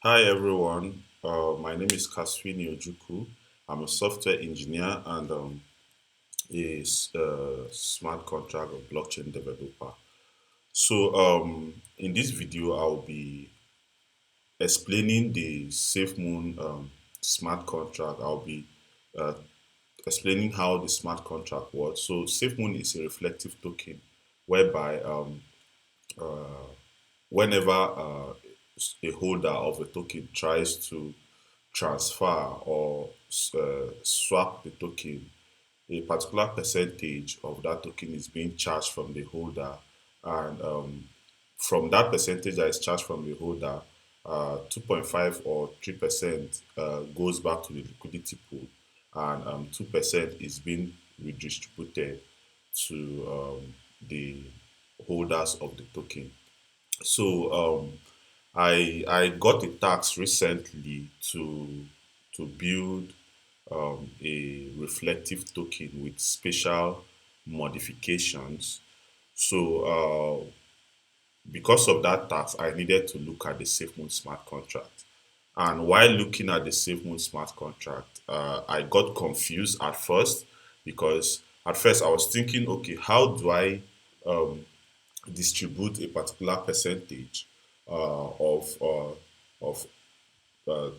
Hi everyone, my name is Kaswini Ojuku. I'm a software engineer and a smart contract or blockchain developer. In this video, I'll be explaining the Safemoon smart contract. I'll be uh, explaining how the smart contract works. So, Safemoon is a reflective token whereby uh, whenever a holder of a token tries to transfer or swap the token, a particular percentage of that token is being charged from the holder, and from that percentage that is charged from the holder, 2.5 or 3% goes back to the liquidity pool, and 2% is being redistributed to the holders of the token. So I got a task recently to build a reflective token with special modifications. So because of that task, I needed to look at the SafeMoon smart contract. And while looking at the SafeMoon smart contract, I got confused at first because at first I was thinking, okay, how do I um, distribute a particular percentage of uh,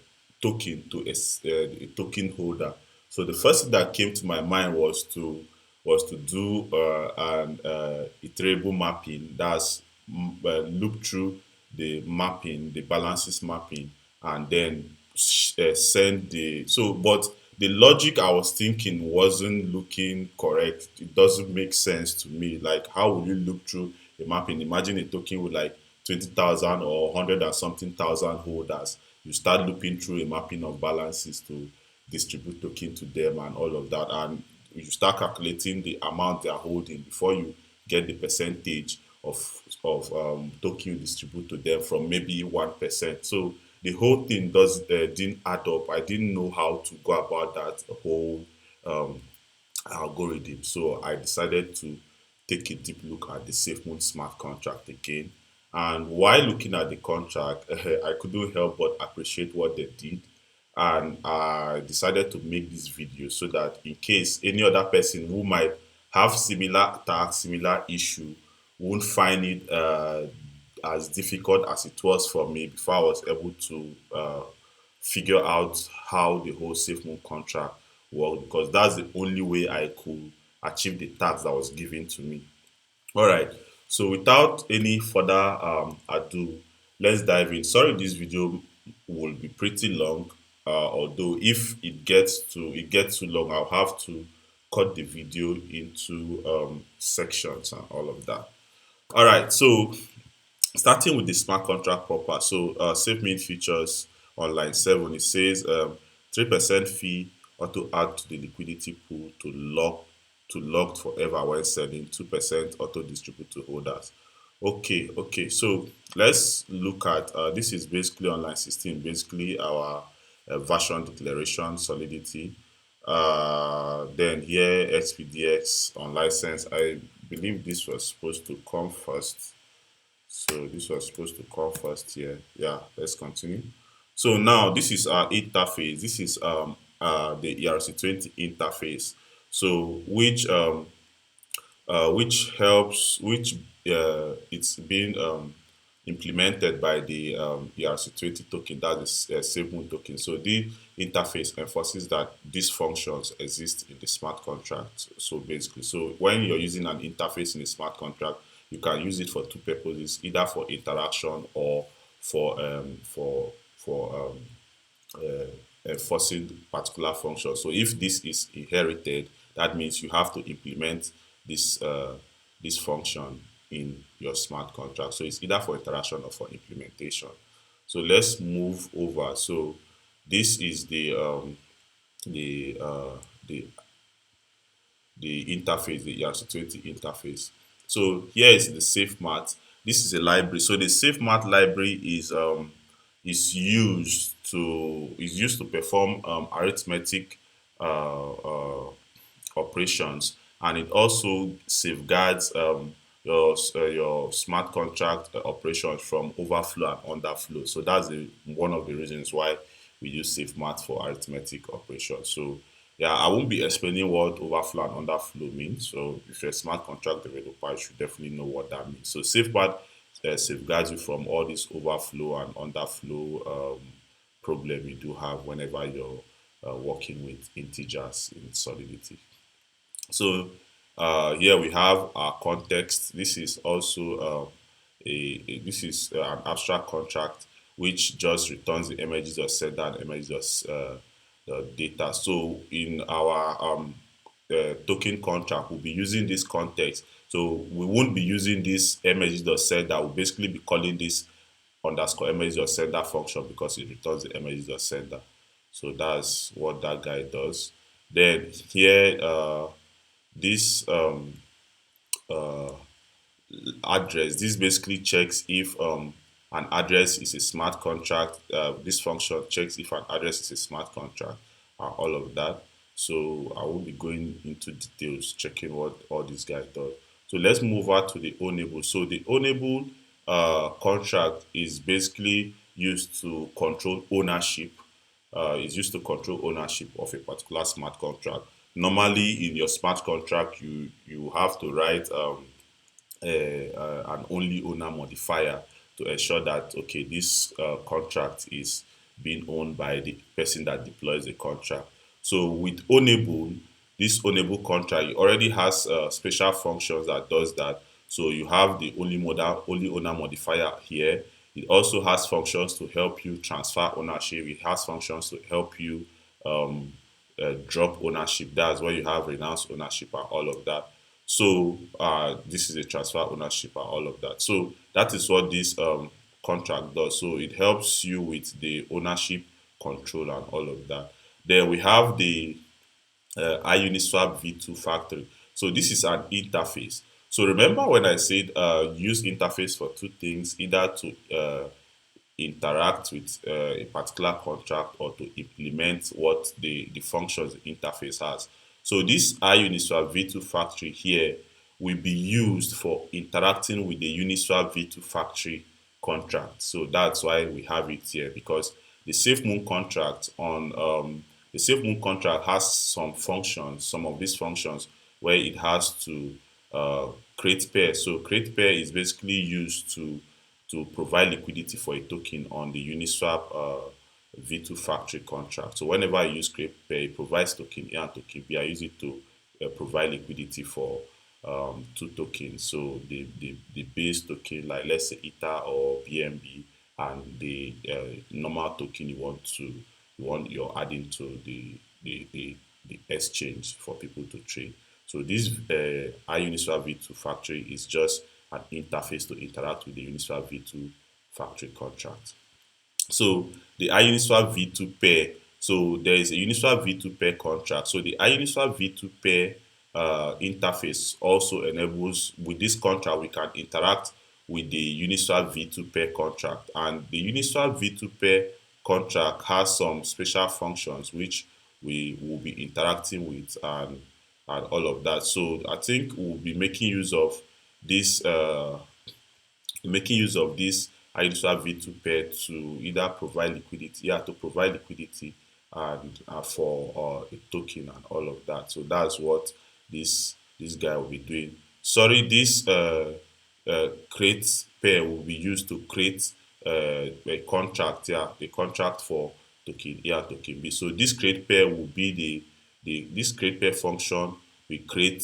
token to a token holder. So the first thing that came to my mind was to do an iterable mapping. That's look through the mapping, the balances mapping, and then send the but the logic I was thinking wasn't looking correct. It doesn't make sense to me. Like, how will you look through a mapping? Imagine a token with like 20,000 or 100 and something thousand holders. You start looping through a mapping of balances to distribute token to them and all of that. And you start calculating the amount they are holding before you get the percentage of token you distribute to them from maybe 1%. So the whole thing does didn't add up. I didn't know how to go about that whole um, algorithm. So I decided to take a deep look at the SafeMoon smart contract again. And while looking at the contract, I couldn't help but appreciate what they did. And I decided to make this video so that in case any other person who might have similar task, similar issue, won't find it as difficult as it was for me before I was able to figure out how the whole SafeMoon contract worked, because that's the only way I could achieve the task that was given to me. All right. So without any further ado, let's dive in. Sorry, this video will be pretty long. Although if it gets too long, I'll have to cut the video into sections and all of that. All right. So starting with the smart contract proper. So SafeMain features on line 7. It says 3% fee auto add to the liquidity pool to locked forever when selling, 2% auto distribute to holders. Okay. So let's look at this is basically on line 16, basically our version declaration solidity. Then here XPDX on license. I believe this was supposed to come first. So this was supposed to come first here. Yeah, let's continue. So now this is our interface. This is the ERC20 interface. So which helps which it's being implemented by the ERC20 token, that is SafeMoon token. So the interface enforces that these functions exist in the smart contract. So basically, so when you're using an interface in a smart contract, you can use it for two purposes, either for interaction or for enforcing particular function. So if this is inherited, that means you have to implement this this function in your smart contract. So it's either for interaction or for implementation. So let's move over. So this is the the the interface, the ERC20 interface. So here is the SafeMat. This is a library. So the SafeMat library is used to perform arithmetic uh, uh, operations, and it also safeguards your smart contract operations from overflow and underflow. So that's one of the reasons why we use SafeMath for arithmetic operations. So yeah, I won't be explaining what overflow and underflow means. So if you're a smart contract developer, you should definitely know what that means. So SafeMath safeguards you from all this overflow and underflow problem you do have whenever you're working with integers in Solidity. So here we have our context. This is also this is an abstract contract which just returns the images of sender and images of data. So in our token contract, we'll be using this context. So we won't be using this images.sender. We'll basically be calling this underscore images.sender function because it returns the images.sender. So that's what that guy does. Then here, this uh, address. This basically checks if an address is a smart contract. This function checks if an address is a smart contract and all of that. So I will be going into details, checking what all these guys do. So let's move on to the ownable. So the ownable contract is basically used to control ownership. Is used to control ownership of a particular smart contract. Normally, in your smart contract, you have to write an only owner modifier to ensure that okay this contract is being owned by the person that deploys the contract. So with ownable, this ownable contract it already has special functions that does that. So you have the only owner modifier here. It also has functions to help you transfer ownership. It has functions to help you um, drop ownership. That's where you have renounce ownership and all of that. So this is a transfer ownership and all of that. So that is what this contract does. So it helps you with the ownership control and all of that. Then we have the Uniswap V2 factory. So this is an interface. So remember when I said use interface for two things, either to interact with a particular contract or to implement what the functions the interface has. So this Uniswap V2 factory here will be used for interacting with the Uniswap V2 factory contract. So that's why we have it here because the SafeMoon contract on the SafeMoon contract has some functions, some of these functions where it has to create pair. So create pair is basically used to provide liquidity for a token on the Uniswap V2 factory contract. So whenever I use create pair, it provides token A and token B. I use it to provide liquidity for two tokens. So the base token, like let's say Ether or BNB, and the normal token you're adding to the exchange for people to trade. So this Uniswap V2 factory is just an interface to interact with the Uniswap V2 factory contract. So the Uniswap V2 pair. So there is a Uniswap V2 pair contract. So the Uniswap V2 pair interface also enables with this contract we can interact with the Uniswap V2 pair contract, and the Uniswap V2 pair contract has some special functions which we will be interacting with and all of that. So I think we'll be this uh, making use of this Uniswap V2 pair to either provide liquidity, yeah, to provide liquidity and for a token and all of that. So that's what this guy will be doing. Sorry, this create pair will be used to create a contract, yeah, a contract for token A and token B. So this create pair will be the this create pair function we create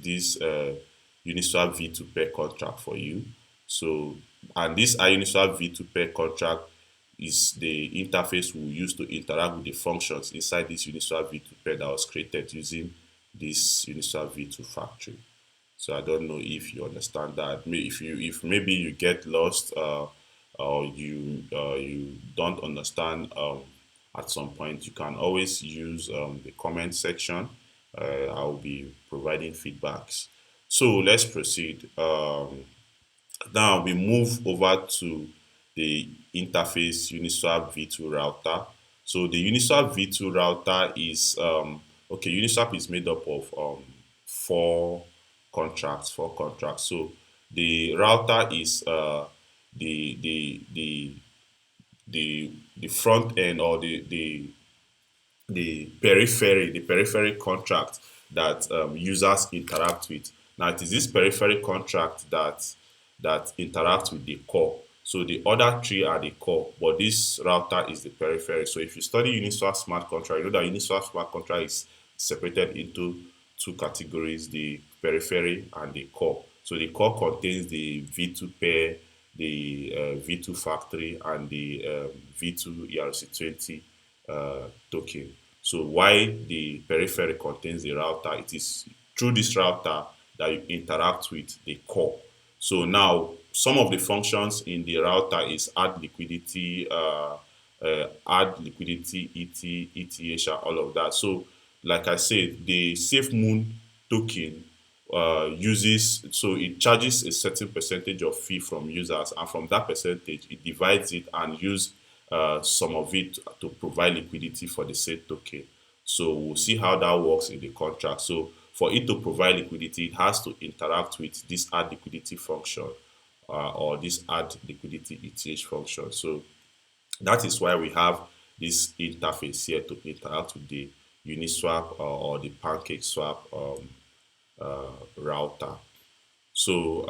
this Uniswap V2 pair contract for you. So, and this Uniswap V2 pair contract is the interface we'll use to interact with the functions inside this Uniswap V2 pair that was created using this Uniswap V2 factory. So I don't know if you understand that. If maybe you get lost or you don't understand at some point, you can always use the comment section. I'll be providing feedbacks. So let's proceed. Now we move over to the interface Uniswap V2 router. So the Uniswap V2 router is okay. Uniswap is made up of four contracts, for contracts. So the router is the the the the front end, or the periphery contract that users interact with. Now it is this periphery contract that interacts with the core. So the other three are the core, but this router is the periphery. So if you study Uniswap smart contract, you know that Uniswap smart contract is separated into two categories: the periphery and the core. So the core contains the V2 pair, the V2 factory, and the V2 ERC20 token. So why the periphery contains the router, it is through this router that you interact with the core. So now some of the functions in the router is add liquidity, ETH, all of that. So like I said, the Safemoon token uses, so it charges a certain percentage of fee from users, and from that percentage it divides it and use some of it to provide liquidity for the said token. So we'll see how that works in the contract. So for it to provide liquidity, it has to interact with this add liquidity function, or this add liquidity ETH function. So that is why we have this interface here to interact with the Uniswap or the PancakeSwap router. So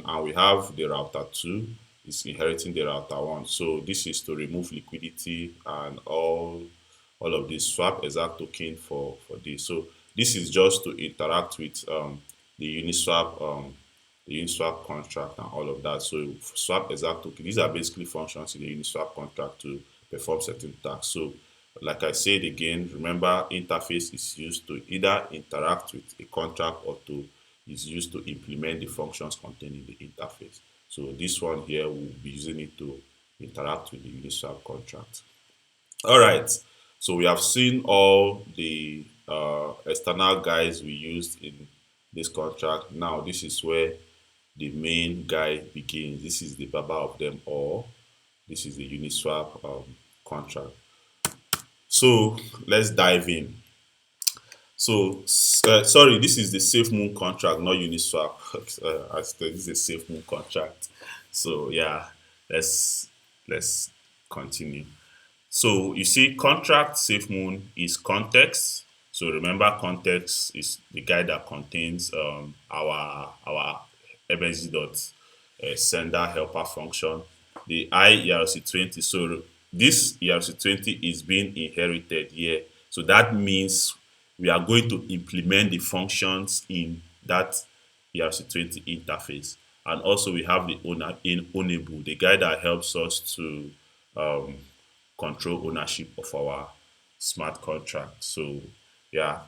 and we have the router 2 is inheriting the router 1. So this is to remove liquidity and all of this swap exact token for this. So this is just to interact with the Uniswap contract and all of that. So swap exact token, these are basically functions in the Uniswap contract to perform certain tasks. So like I said again, remember interface is used to either interact with a contract or to is used to implement the functions contained in the interface. So this one here will be using it to interact with the Uniswap contract. All right. So we have seen all the external guides we used in this contract. Now this is where the main guide begins. This is the baba of them all. This is the Uniswap contract. So let's dive in. So sorry, this is the Safemoon contract, not Uniswap. This is a Safemoon contract. So yeah, let's continue. So you see, contract Safemoon is context. So remember, context is the guide that contains our MSG dot sender helper function, the IERC20. So this ERC20 is being inherited here. So that means we are going to implement the functions in that ERC20 interface. And also we have the owner in ownable, the guide that helps us to um, control ownership of our smart contract. So yeah,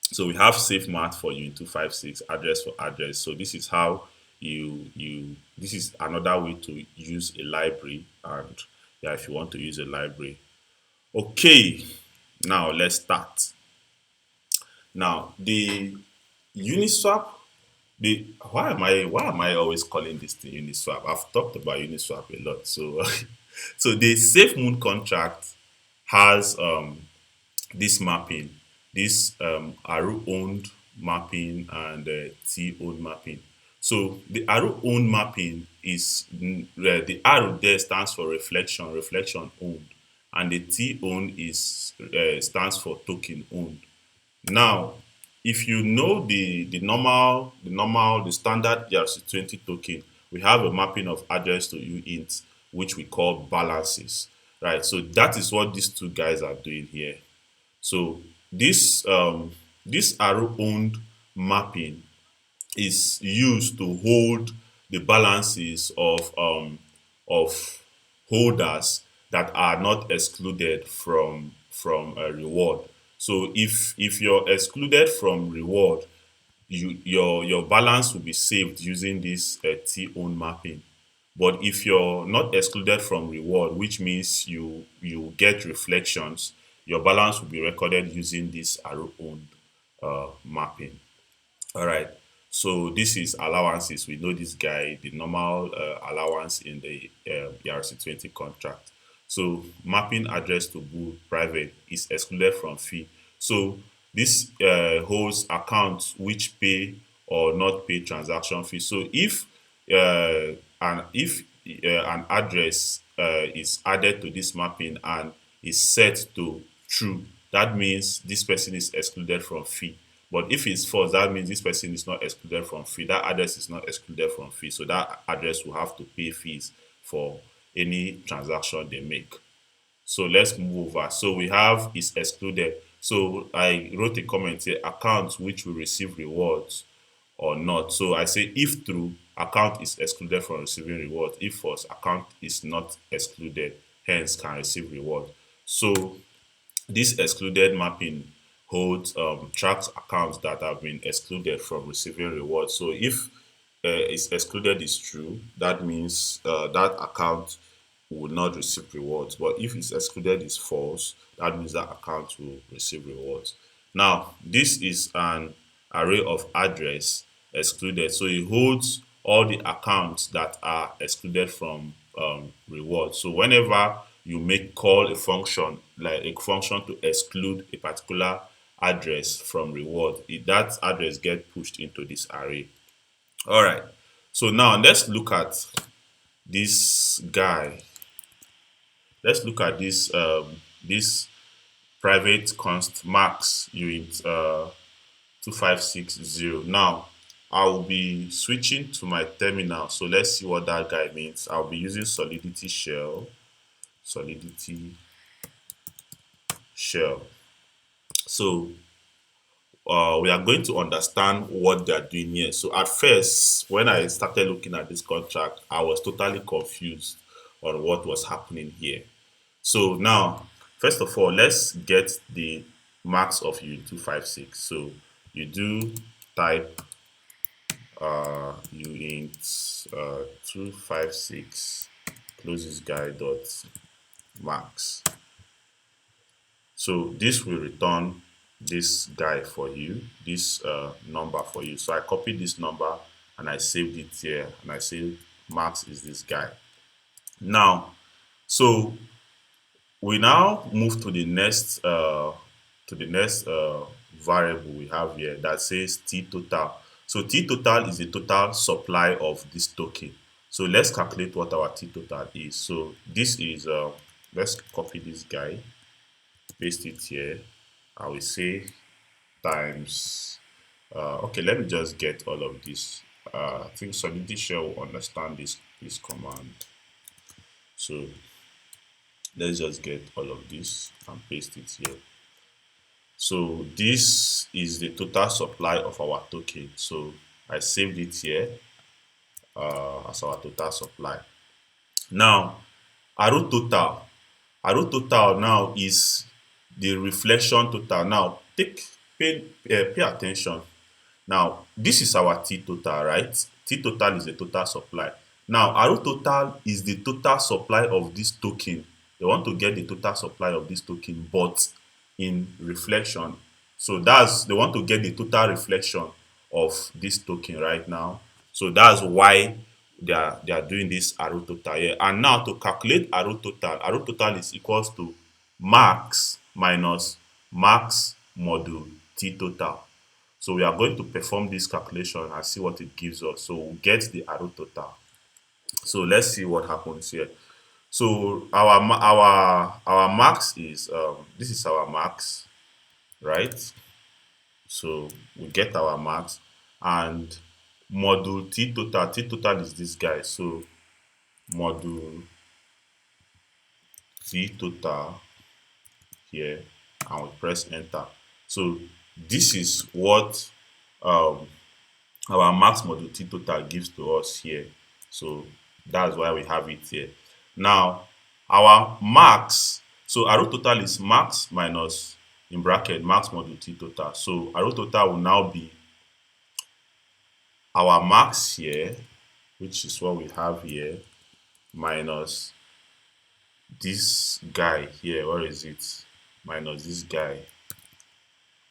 so we have safe math for Unit 256, address for address. So this is how you this is another way to use a library. And yeah, if you want to use a library. Okay, now let's start. Now the Uniswap, the why am I always calling this thing Uniswap? I've talked about Uniswap a lot. So so the Safemoon contract has this mapping, this Aru owned mapping and T owned mapping. So the Aru owned mapping is the Aru there stands for reflection owned, and the T owned is stands for token owned. Now, if you know the standard ERC20 token, we have a mapping of address to uint, which we call balances, right? So that is what these two guys are doing here. So this arrow owned mapping is used to hold the balances of holders that are not excluded from a reward. So if you're excluded from reward, your balance will be saved using this T own mapping. But if you're not excluded from reward, which means you get reflections, your balance will be recorded using this arrow owned mapping. All right. So this is allowances. We know this guy, the normal allowance in the ERC20 contract. So mapping address to bool private is excluded from fee. So this holds accounts which pay or not pay transaction fee. So if an address is added to this mapping and is set to true, that means this person is excluded from fee. But if it's false, that means this person is not excluded from fee. That address is not excluded from fee. So that address will have to pay fees for any transaction they make. So let's move over. So we have is excluded. So I wrote a comment here, accounts which will receive rewards or not. So I say if true, account is excluded from receiving reward. If false, account is not excluded, hence can receive reward. So this excluded mapping holds tracks accounts that have been excluded from receiving rewards. So if is excluded is true, that means that account will not receive rewards. But if it's excluded is false, that means that account will receive rewards. Now, this is an array of address excluded. So it holds all the accounts that are excluded from reward. So whenever you make call a function, like a function to exclude a particular address from reward, that address get pushed into this array. All right. So now let's look at this guy. Let's look at this private const max unit 2560. Now I will be switching to my terminal. So let's see what that guy means. I'll be using solidity shell. Solidity shell. So we are going to understand what they are doing here. So at first, when I started looking at this contract, I was totally confused on what was happening here. So now, first of all, let's get the max of U256. So you do type uint 256 close this guy dot max. So this will return this guy for you, this number for you. So I copied this number and I saved it here, and I say max is this guy. Now, so we now move to the next variable we have here that says t total. So t total is the total supply of this token. So let's calculate what our t total is. So this is let's copy this guy, paste it here. I will say times okay, let me just get all of this. I think Solidity Shell will understand this command. So let's just get all of this and paste it here. So this is the total supply of our token. So I saved it here as our total supply. Now, arrow total now is the reflection total. Now, pay attention. Now, this is our T total, right? T total is the total supply. Now, arrow total is the total supply of this token. They want to get the total supply of this token, but in reflection. So they want to get the total reflection of this token right now. So that's why they are doing this arrow total here. And now to calculate arrow total is equals to max minus max module T total. So we are going to perform this calculation and see what it gives us. So we'll get the arrow total. So let's see what happens here. So our max is this is our max, right? So we get our max, and module T total is this guy. So module T total here, and we press enter. So this is what our max module T total gives to us here. So that's why we have it here. Now our max, so arrow total is max minus in bracket max module T total. So arrow total will now be our max here, which is what we have here, minus this guy here. Where is it? Minus this guy.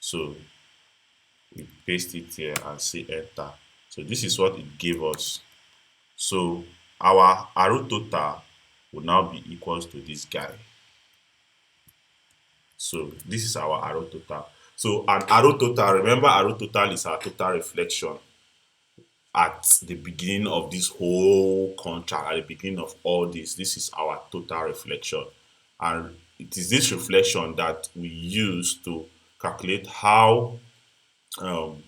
So we paste it here and say enter. So this is what it gave us. So our arrow total will now be equals to this guy. So this is our arrow total. So an arrow total, remember arrow total is our total reflection. at the beginning of this whole contract, at the beginning of all this is our total reflection. And it is this reflection that we use to calculate how um,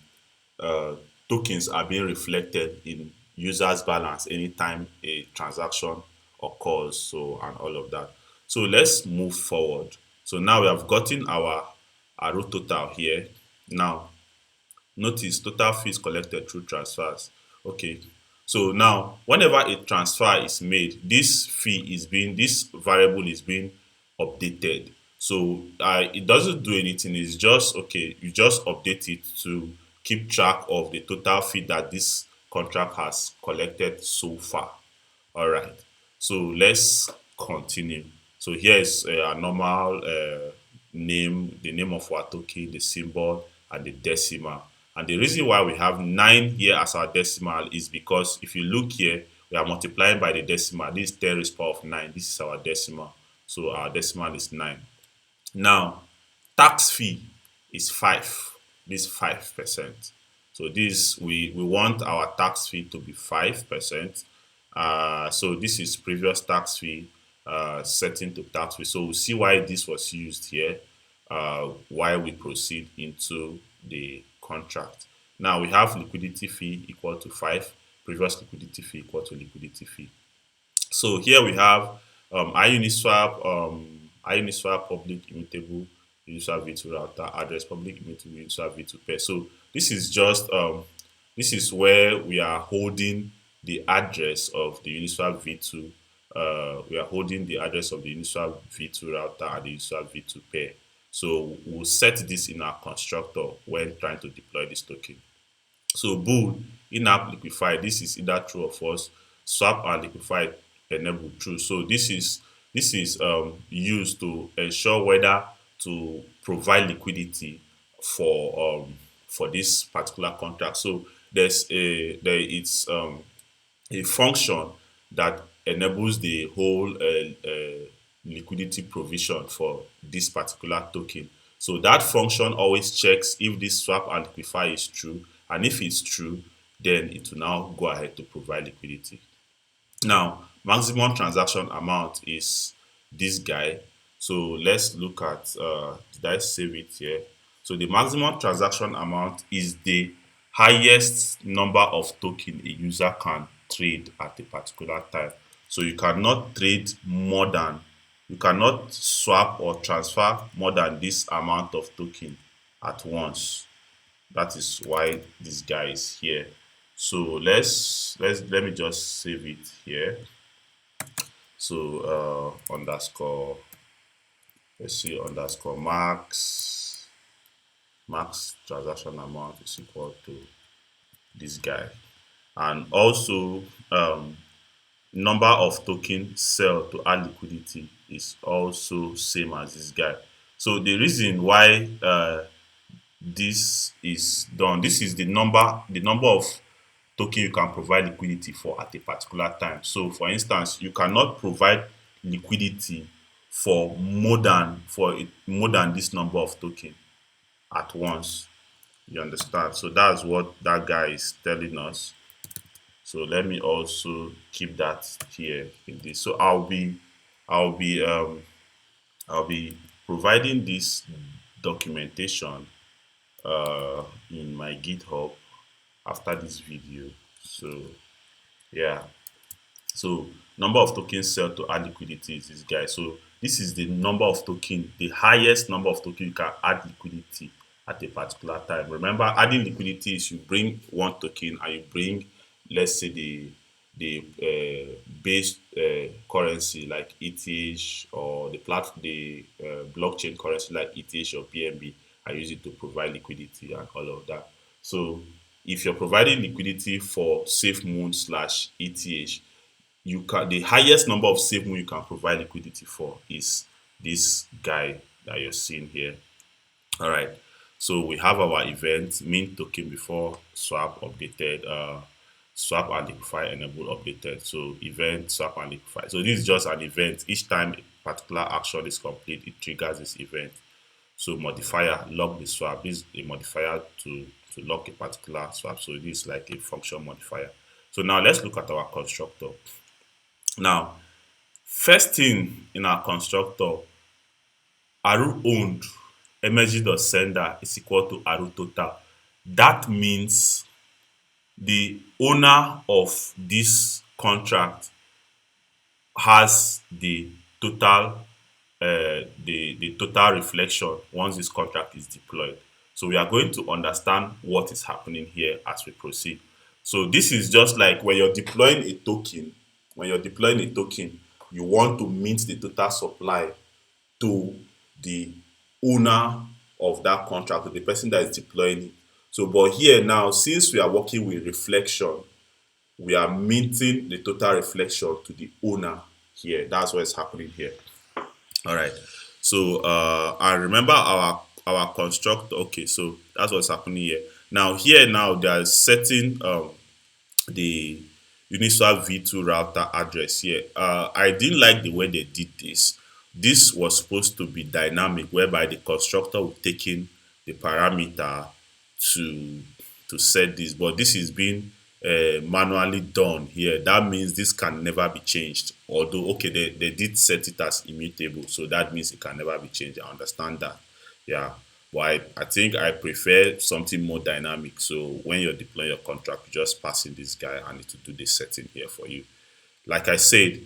uh, tokens are being reflected in users balance anytime a transaction occurs, so and all of that. So let's move forward. So now we have gotten our row total here. Now notice total fees collected through transfers. Okay, so now whenever a transfer is made, this variable is being updated. So it doesn't do anything. It's just okay. You just update it to keep track of the total fee that this contract has collected so far. All right. So let's continue. So here is a normal name, the name of our token, the symbol, and the decimal. And the reason why we have 9 here as our decimal is because if you look here, we are multiplying by the decimal. This is 10 raised to the power of 9. This is our decimal. So our decimal is 9. Now, tax fee is 5. This 5%. So this we want our tax fee to be 5%. So this is previous tax fee setting to tax fee. So we'll see why this was used here while we proceed into the contract. Now we have liquidity fee equal to 5, previous liquidity fee equal to liquidity fee. So here we have Uniswap public immutable Uniswap v2 router address public immutable Uniswap v2 pair. So this is just this is where we are holding the address of the Uniswap v2. We are holding the address of the Uniswap v2 router and the Uniswap v2 pair. So we'll set this in our constructor when trying to deploy this token. So bool in-app liquify, this is either true or false. Swap and liquify enable true. So this is used to ensure whether to provide liquidity for this particular contract. So it's a function that enables the whole liquidity provision for this particular token. So that function always checks if this swap and liquify is true, and if it's true, then it will now go ahead to provide liquidity. Now, maximum transaction amount is this guy. So let's look at, did I save it here? So the maximum transaction amount is the highest number of token a user can trade at a particular time. So you cannot trade more than, you cannot swap or transfer more than this amount of token at once. That is why this guy is here. So let me just save it here. So underscore, let's see, underscore max transaction amount is equal to this guy. And also number of token sell to add liquidity is also same as this guy. So the reason why this is done, this is the number of token you can provide liquidity for at a particular time. So for instance, you cannot provide liquidity for more than this number of token at once. You understand? So that's what that guy is telling us. So let me also keep that here in this. So I'll be providing this documentation in my GitHub after this video. So yeah, so number of tokens sell to add liquidity is this guy. So this is the number of token, the highest number of token you can add liquidity at a particular time. Remember, adding liquidity is you bring one token and you bring, let's say, the base currency like ETH, or the blockchain currency like ETH or BNB. I use it to provide liquidity and all of that. So if you're providing liquidity for Safemoon slash ETH, the highest number of Safemoon you can provide liquidity for is this guy that you're seeing here. All right. So we have our event mint token before swap updated, swap and liquify enable updated. So event swap and liquify. So this is just an event. Each time a particular action is complete, it triggers this event. So modifier lock the swap. This is a modifier to lock a particular swap. So this is like a function modifier. So now let's look at our constructor. Now, first thing in our constructor, Aru owned sender is equal to Aru total. That means the owner of this contract has the total reflection once this contract is deployed. So we are going to understand what is happening here as we proceed. So this is just like when you're deploying a token. When you're deploying a token, you want to meet the total supply to the owner of that contract, to the person that is deploying it. So, but here now, since we are working with reflection, we are minting the total reflection to the owner here. That's what's happening here. All right. So I remember our constructor. Okay, so that's what's happening here. Now here now they are setting the Uniswap V2 router address here. I didn't like the way they did this. This was supposed to be dynamic, whereby the constructor would take in the parameter to to set this, but this is being manually done here. That means this can never be changed. Although, okay, they did set it as immutable, so that means it can never be changed. I understand that. Yeah. But I think I prefer something more dynamic. So when you're deploying your contract, you just pass in this guy and it will do the setting here for you. Like I said,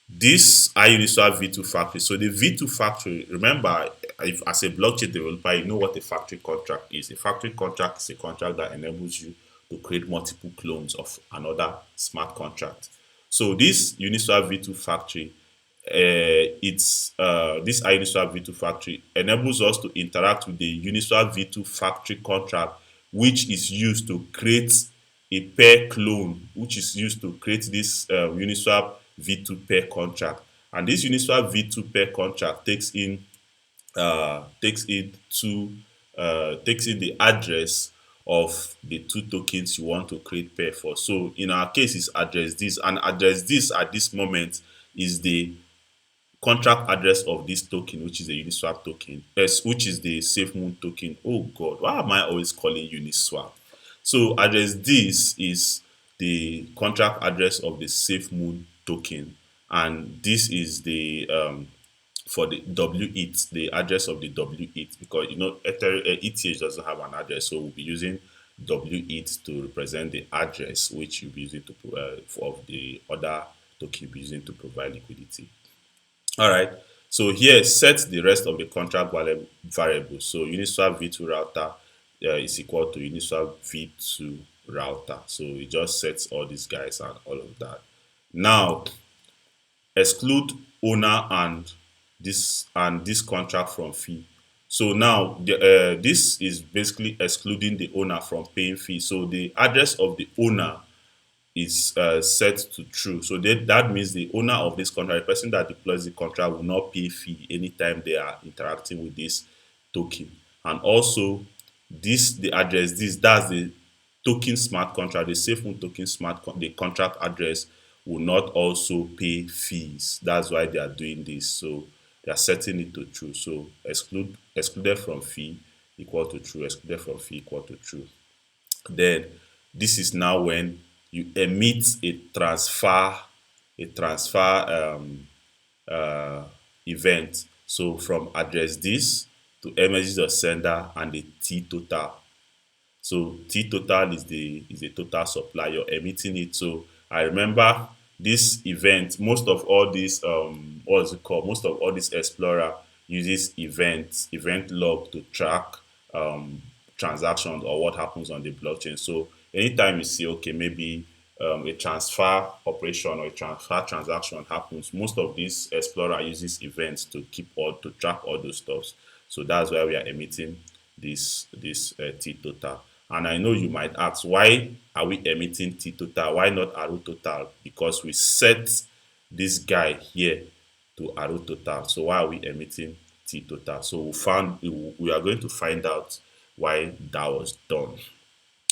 this Uniswap V2 factory. So the V2 factory, remember, if as a blockchain developer, you know what a factory contract is. A factory contract is a contract that enables you to create multiple clones of another smart contract. So this Uniswap V2 factory, this Uniswap V2 factory enables us to interact with the Uniswap V2 factory contract, which is used to create a pair clone, which is used to create this Uniswap V2 pair contract. And this Uniswap V2 pair contract takes in the address of the two tokens you want to create pair for. So in our case, it's address this, and address this at this moment is the contract address of this token, which is a Uniswap token, which is the Safemoon token. Oh God, why am I always calling Uniswap? So address this is the contract address of the Safemoon token, and this is the for the WETH, the address of the WETH, because you know ETH doesn't have an address, so we'll be using WETH to represent the address which you'll be using to for the other token you'll be using to provide liquidity. All right. So here set the rest of the contract variables. So Uniswap V2 router is equal to Uniswap V2 router. So it just sets all these guys and all of that. Now exclude owner and this contract from fee. So now this is basically excluding the owner from paying fee. So the address of the owner is set to true. So that means the owner of this contract, the person that deploys the contract, will not pay fee anytime they are interacting with this token. And also, the address, that's the token smart contract, the Safemoon token the contract address will not also pay fees. That's why they are doing this. So they are setting it to true. So excluded from fee equal to true, excluded from fee equal to true. Then this is now when you emit a transfer event. So from address this to messages of sender and the T total. So T total is the total supply. You're emitting it. So I remember this event, most of all this what is it called? Most of all this Explorer uses event log to track transactions or what happens on the blockchain. So anytime you see, okay, maybe a transfer operation or a transfer transaction happens, most of this Explorer uses events to track all those stuffs. So that's why we are emitting this T total. And I know you might ask, why are we emitting T total? Why not Aru total? Because we set this guy here to Aru total. So why are we emitting T total? So we are going to find out why that was done.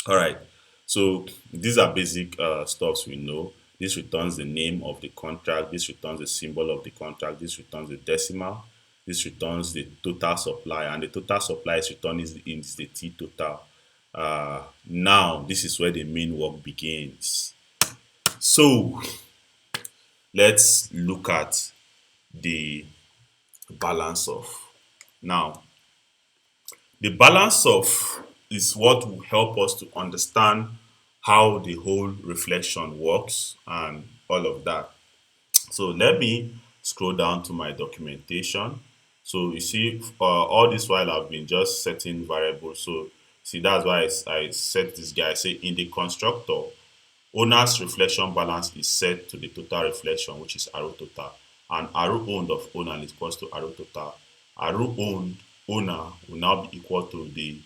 All right. So these are basic stuffs we know. This returns the name of the contract. This returns the symbol of the contract. This returns the decimal. This returns the total supply, and the total supply is returned is the T total. Now, this is where the main work begins. So, let's look at the balance of. Now, the balance of is what will help us to understand how the whole reflection works and all of that. So let me scroll down to my documentation. So you see, all this while I've been just setting variables. So see, that's why I set this guy. I say in the constructor, owner's reflection balance is set to the total reflection, which is arrow total, and arrow owned of owner is equals to arrow total. Arrow owned owner will now be equal to the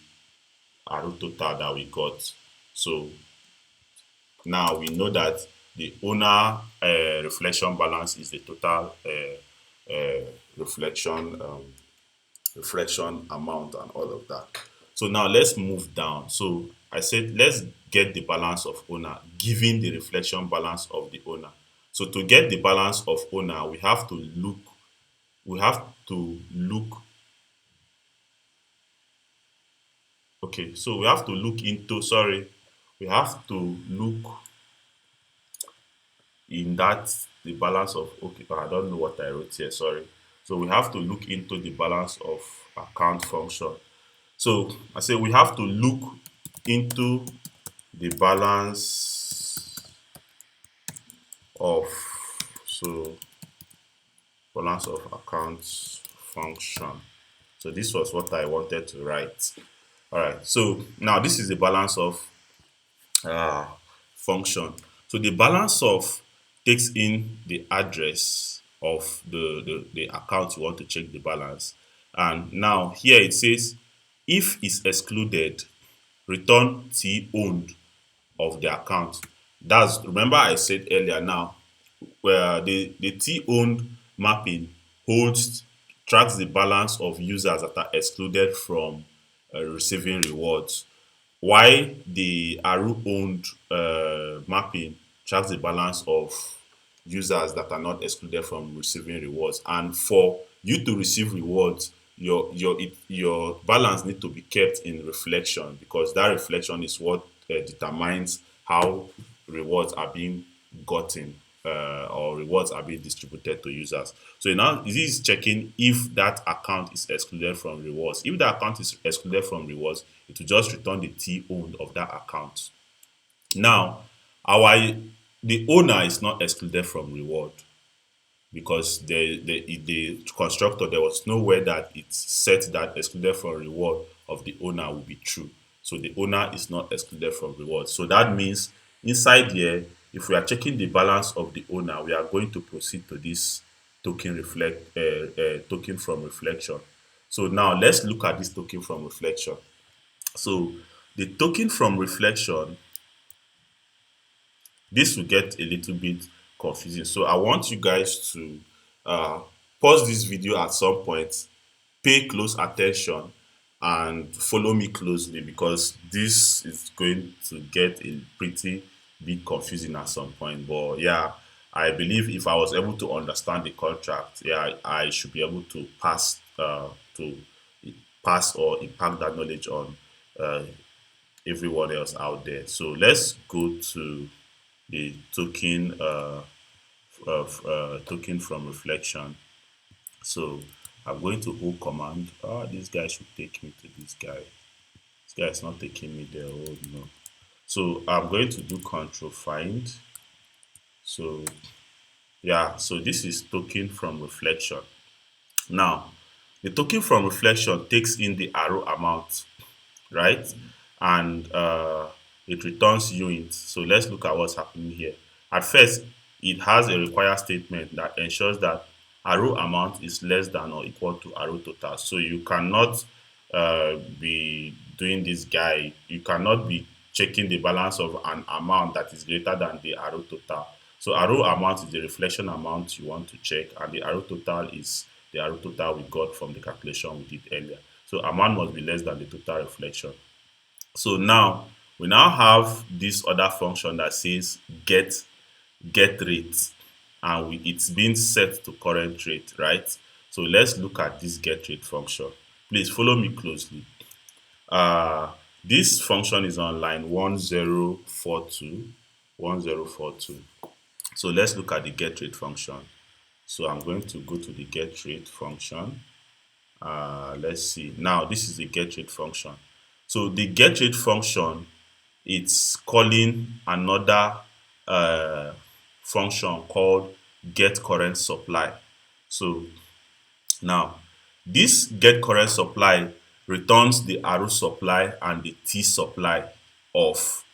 arrow total that we got. So now we know that the owner reflection balance is the total reflection reflection amount and all of that. So now let's move down. So I said let's get the balance of owner given the reflection balance of the owner. So to get the balance of owner, we have to look okay, so we have to look into sorry, we have to look in that the balance of okay, I don't know what I wrote here, sorry. So we have to look into the balance of account function. So I say we have to look into the balance of so balance of accounts function. So this was what I wanted to write. All right. So now this is the balance of uh, function. So the balance of takes in the address of the account you want to check the balance. And now here it says if is excluded, return T owned of the account. That's remember I said earlier now where the T owned mapping holds tracks the balance of users that are excluded from receiving rewards. Why the Aru owned mapping tracks the balance of users that are not excluded from receiving rewards. And for you to receive rewards, your balance need to be kept in reflection because that reflection is what determines how rewards are being gotten or rewards are being distributed to users. So now this is checking if that account is excluded from rewards. If the account is excluded from rewards, it will just return the T owned of that account. Now, our the owner is not excluded from reward because the constructor there was nowhere that it set that excluded from reward of the owner will be true. So the owner is not excluded from reward. So that means inside here, if we are checking the balance of the owner, we are going to proceed to this token from reflection. So now let's look at this token from reflection. So the token from reflection, this will get a little bit confusing. So I want you guys to uh, pause this video at some point, pay close attention, and follow me closely because this is going to get a pretty bit confusing at some point. But yeah, I believe if I was able to understand the contract, yeah, I should be able to to pass or impact that knowledge on uh, everyone else out there. So let's go to the token of token from reflection. So I'm going to hold command. This guy should take me to this guy. This guy is not taking me there. Oh no. So I'm going to do control find. So yeah, so this is token from reflection. Now, the token from reflection takes in the arrow amount, right? And it returns units. So let's look at what's happening here. At first, it has a require statement that ensures that arrow amount is less than or equal to arrow total. So you cannot be doing this guy. You cannot be checking the balance of an amount that is greater than the arrow total. So arrow amount is the reflection amount you want to check, and the arrow total is the arrow total we got from the calculation we did earlier. So amount must be less than the total reflection. So now we now have this other function that says get rate, and it's been set to current rate, right? So let's look at this get rate function. Please follow me closely. Uh, this function is on line 1042. 1042. So let's look at the get rate function. So I'm going to go to the get rate function. Let's see. Now this is the get rate function. So the get rate function, it's calling another uh, function called get current supply. So now this get current supply returns the arrow supply and the T supply of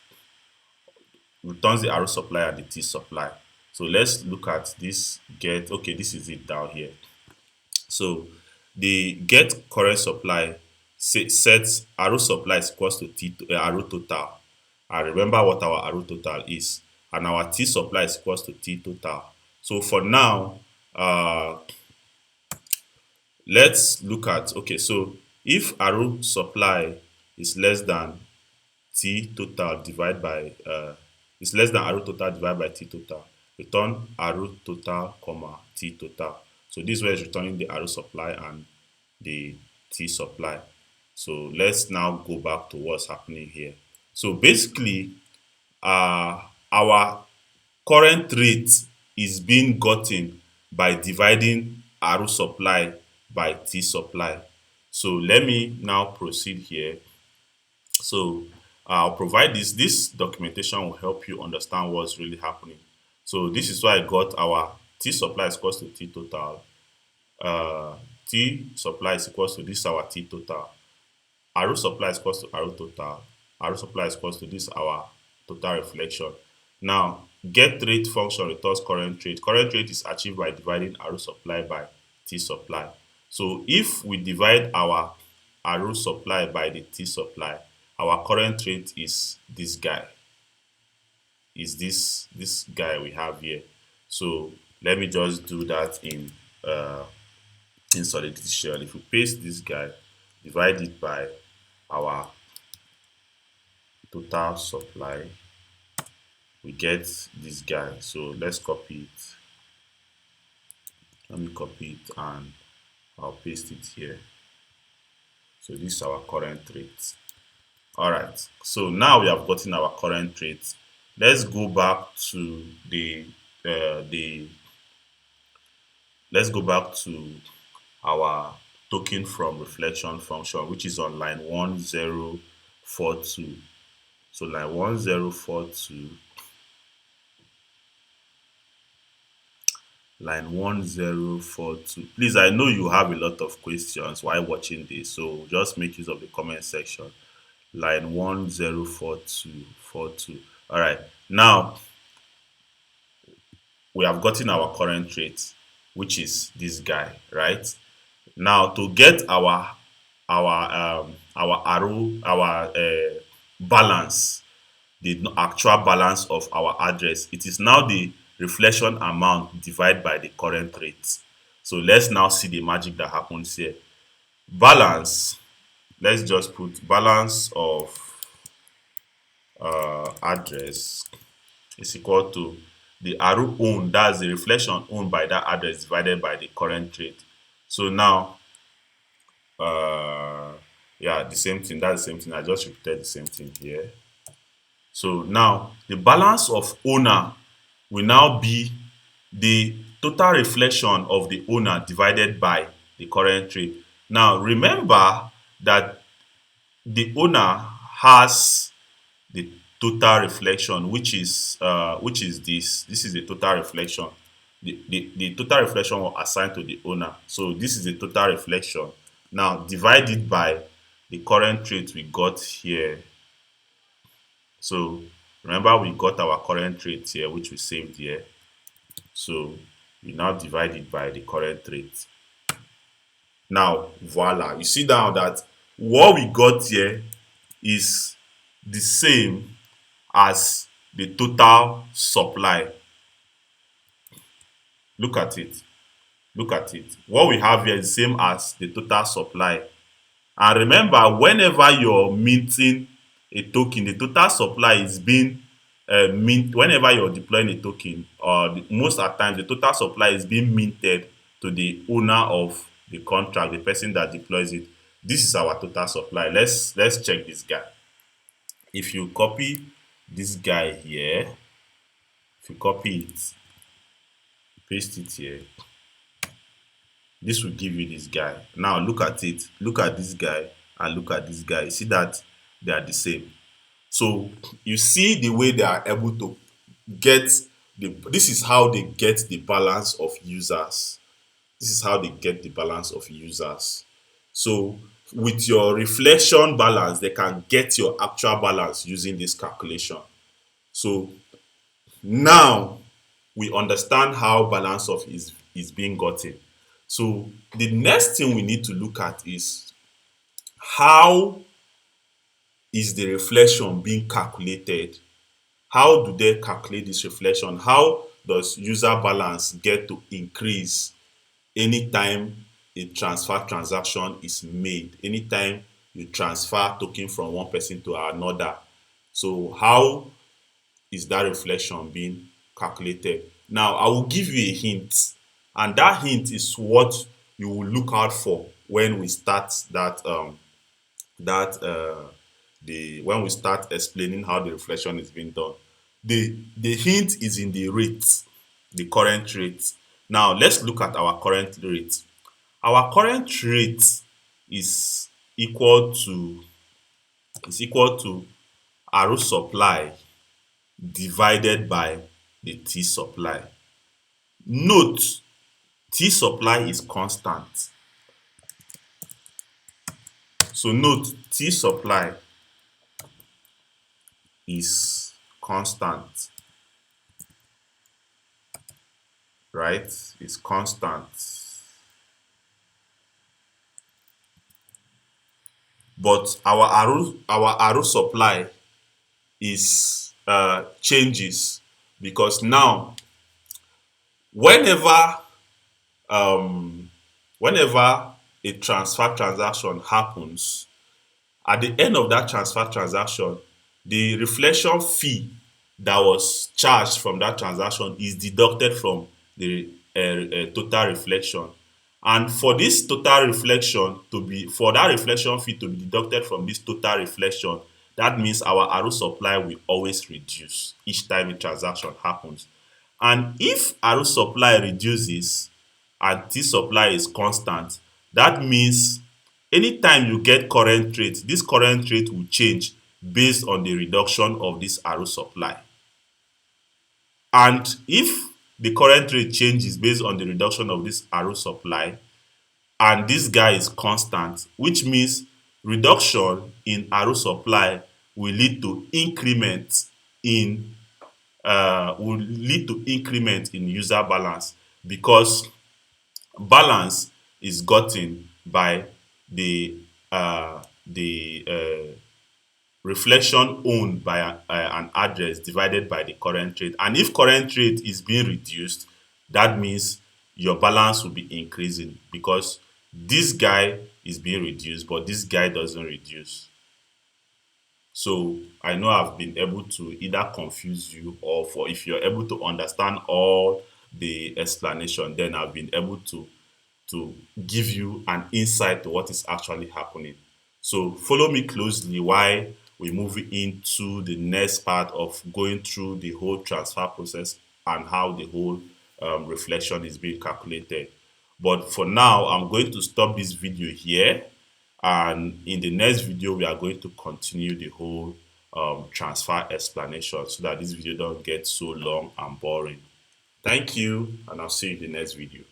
returns the arrow supply and the T supply. So let's look at this get. Okay, this is it down here. So the get current supply sets arrow supply is equals to arrow total. And remember what our arrow total is. And our T supply is equals to T total. So for now, let's look at, okay, so if arrow supply is less than T total divided by is less than arrow total divided by T total, return arrow total comma T total. So this way is returning the arrow supply and the T supply. So let's now go back to what's happening here. So basically, our current rate is being gotten by dividing arrow supply by T supply. So let me now proceed here. So I'll provide this. This documentation will help you understand what's really happening. So this is why I got our T supply is equals to T total. Uh, T supply is equals to this our T total. Arrow supply is equals to arrow total. Arrow supply is equals to this our total reflection. Now, get rate function returns current rate. Current rate is achieved by dividing arrow supply by T supply. So if we divide our arrow supply by the T supply, our current rate is this guy. Is this guy we have here. So let me just do that in Solidity Shell. If we paste this guy, divide it by our total supply, we get this guy. So let's copy it. Let me copy it and I'll paste it here. So this is our current rate. All right. So now we have gotten our current rate. Let's go back to let's go back to our token from reflection function, which is on line 1042. So line 1042, line 1042. Please, I know you have a lot of questions while watching this, so just make use of the comment section. Line 104242. All right. Now we have gotten our current rate, which is this guy, right? Now to get our arrow, our balance, the actual balance of our address, it is now the reflection amount divided by the current rate. So let's now see the magic that happens here. Balance, let's just put balance of address is equal to the arrow owned, that's the reflection owned by that address divided by the current rate. So now yeah, the same thing, that's the same thing. I just repeated the same thing here. So now the balance of owner will now be the total reflection of the owner divided by the current rate. Now remember that the owner has the total reflection, which is this is the total reflection. The total reflection will assign to the owner. So this is the total reflection. Now divided by the current rate we got here. So remember we got our current rate here, which we saved here. So we now divide it by the current rate. Now voila, you see now that what we got here is the same as the total supply. Look at it. Look at it. What we have here is the same as the total supply. And remember, whenever you're minting a token, the total supply is being whenever you're deploying a token, or most of the time, the total supply is being minted to the owner of the contract, the person that deploys it. This is our total supply. Let's check this guy. If you copy this guy here, if you copy it, paste it here, this will give you this guy. Now look at it. Look at this guy and look at this guy. You see that they are the same. So you see the way they are able to get this is how they get the balance of users. This is how they get the balance of users. So with your reflection balance, they can get your actual balance using this calculation. So now we understand how balance of is being gotten. So the next thing we need to look at is how is the reflection being calculated? How do they calculate this reflection? How does user balance get to increase anytime a transfer transaction is made, anytime you transfer token from one person to another? So how is that reflection being calculated? Now I will give you a hint, and that hint is what you will look out for when we start that the when we start explaining how the reflection is being done. The hint is in the rate, the current rate. Now let's look at our current rate. Our current rate is equal to arrow supply divided by the T supply. Note, T supply is constant. So note, T supply is constant, right? It's constant. But our arrow supply is changes, because now whenever um whenever a transfer transaction happens, at the end of that transfer transaction, the reflection fee that was charged from that transaction is deducted from the total reflection. And for this total reflection to be, for that reflection fee to be deducted from this total reflection, that means our arrow supply will always reduce each time a transaction happens. And if arrow supply reduces and T supply is constant, that means anytime you get current rate, this current rate will change based on the reduction of this arrow supply. And if the current rate changes based on the reduction of this arrow supply, and this guy is constant, which means reduction in arrow supply will lead to increment in user balance, because balance is gotten by the reflection owned by an address divided by the current rate. And if current rate is being reduced, that means your balance will be increasing, because this guy is being reduced but this guy doesn't reduce. So I know I've been able to either confuse you, or for if you're able to understand all the explanation, then I've been able to give you an insight to what is actually happening. So follow me closely while we move into the next part of going through the whole transfer process and how the whole reflection is being calculated. But for now, I'm going to stop this video here, and in the next video we are going to continue the whole transfer explanation, so that this video don't get so long and boring. Thank you, and I'll see you in the next video.